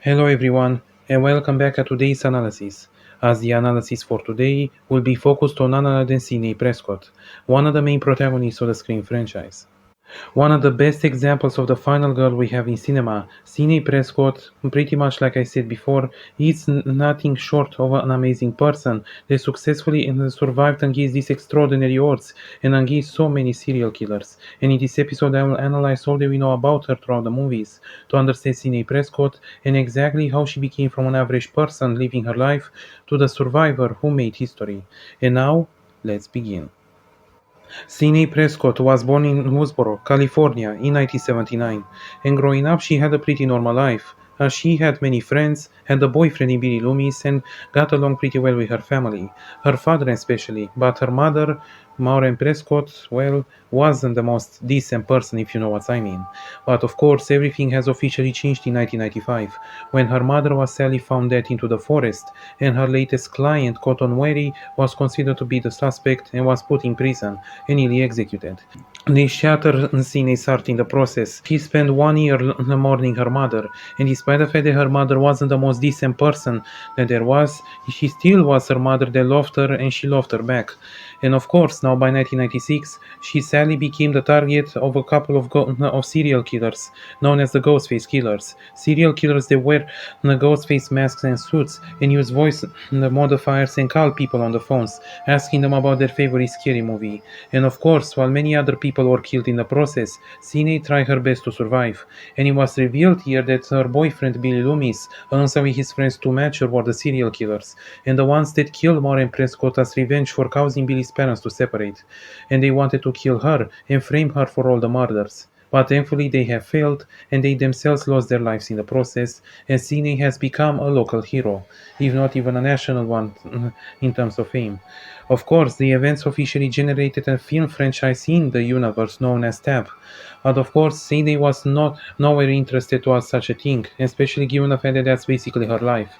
Hello everyone, and welcome back to today's analysis. As the analysis for today will be focused on none other than Sidney Prescott, one of the main protagonists of the Scream franchise. One of the best examples of the final girl we have in cinema, Sidney Prescott, pretty much like I said before, is nothing short of an amazing person that successfully survived against these extraordinary odds and against so many serial killers. And in this episode I will analyze all that we know about her throughout the movies, to understand Sidney Prescott and exactly how she became from an average person living her life to the survivor who made history. And now, let's begin. Sidney Prescott was born in Woodsboro, California in 1979, and growing up she had a pretty normal life. She had many friends, had a boyfriend in Billy Loomis, and got along pretty well with her family, her father especially, but her mother, Maureen Prescott, well, wasn't the most decent person if you know what I mean. But of course, everything has officially changed in 1995, when her mother was sadly found dead into the forest, and her latest client, Cotton Wary, was considered to be the suspect and was put in prison and nearly executed. They shattered Sidney's heart in the process. She spent 1 year mourning her mother, and despite the fact that her mother wasn't the most decent person that there was, she still was her mother that loved her and she loved her back. And of course, now by 1996, she sadly became the target of a couple of serial killers, known as the Ghostface Killers. Serial killers that wear Ghostface masks and suits and use voice modifiers and call people on the phones, asking them about their favorite scary movie. And of course, while many other people were killed in the process, Sidney tried her best to survive. And it was revealed here that her boyfriend Billy Loomis, alongside with his friends to match her, were the serial killers, and the ones that killed Maureen Prescott as revenge for causing Billy's parents to separate. And they wanted to kill her and frame her for all the murders. But thankfully they have failed, and they themselves lost their lives in the process, and Sidney has become a local hero, if not even a national one in terms of fame. Of course, the events officially generated a film franchise in the universe known as TAB, but of course Sidney was not nowhere interested towards such a thing, especially given the fact that that's basically her life.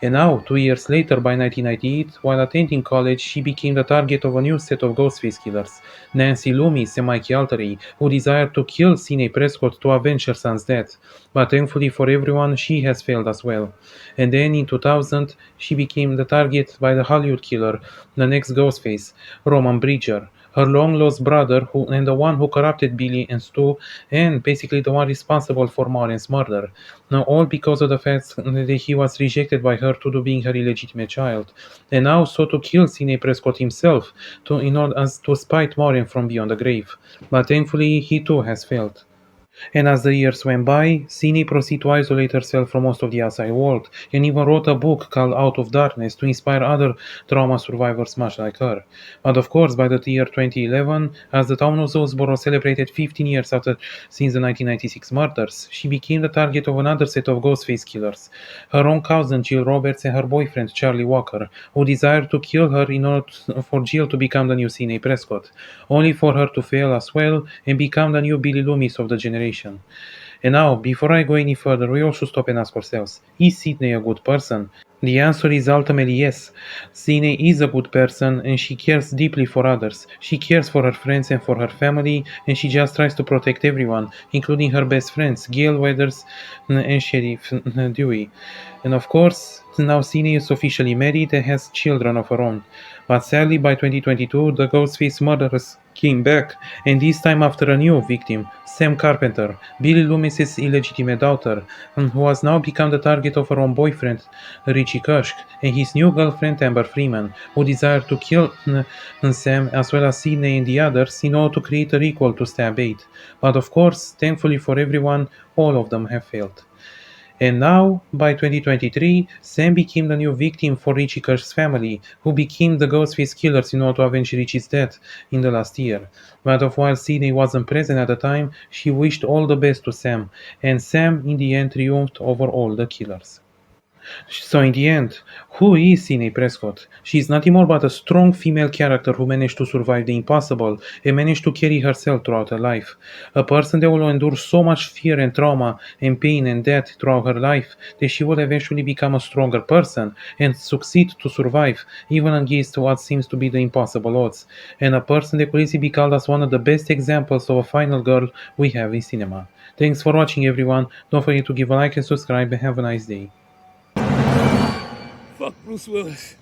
And now, 2 years later, by 1998, while attending college, she became the target of a new set of Ghostface killers, Nancy Loomis and Mikey Altery, who desired to kill Sidney Prescott to avenge her son's death. But thankfully for everyone, she has failed as well. And then in 2000, she became the target by the Hollywood killer, the next Ghostface, Roman Bridger, her long lost brother and the one who corrupted Billy and Stu, and basically the one responsible for Maureen's murder. Now all because of the fact that he was rejected by her to do being her illegitimate child. And now sought to kill Sidney Prescott himself in order as to spite Maureen from beyond the grave. But thankfully he too has failed. And as the years went by, Sidney proceeded to isolate herself from most of the outside world, and even wrote a book called Out of Darkness to inspire other trauma survivors much like her. But of course, by the year 2011, as the town of Hillsborough celebrated 15 years after since the 1996 murders, she became the target of another set of Ghostface killers, her own cousin Jill Roberts and her boyfriend Charlie Walker, who desired to kill her in order for Jill to become the new Sidney Prescott, only for her to fail as well and become the new Billy Loomis of the generation. And now, before I go any further, we all should stop and ask ourselves, is Sidney a good person? The answer is ultimately yes. Sidney is a good person and she cares deeply for others. She cares for her friends and for her family, and she just tries to protect everyone, including her best friends, Gail Weathers and Sheriff Dewey. And of course, now Sidney is officially married and has children of her own. But sadly, by 2022, the Ghostface murderers came back, and this time after a new victim, Sam Carpenter, Billy Loomis's illegitimate daughter, who has now become the target of her own boyfriend, Richie Kushk, and his new girlfriend Amber Freeman, who desire to kill Sam as well as Sidney and the others in order to create a recall to Stab 8. But of course, thankfully for everyone, all of them have failed. And now, by 2023, Sam became the new victim for Richie Kush's family, who became the Ghostface killers in order to avenge Richie's death in the last year. But while Sidney wasn't present at the time, she wished all the best to Sam, and Sam in the end triumphed over all the killers. So in the end, who is Sidney Prescott? She is nothing more but a strong female character who managed to survive the impossible and managed to carry herself throughout her life. A person that will endure so much fear and trauma and pain and death throughout her life that she will eventually become a stronger person and succeed to survive even against what seems to be the impossible odds. And a person that could easily be called as one of the best examples of a final girl we have in cinema. Thanks for watching, everyone. Don't forget to give a like and subscribe, and have a nice day. Fuck Bruce Willis.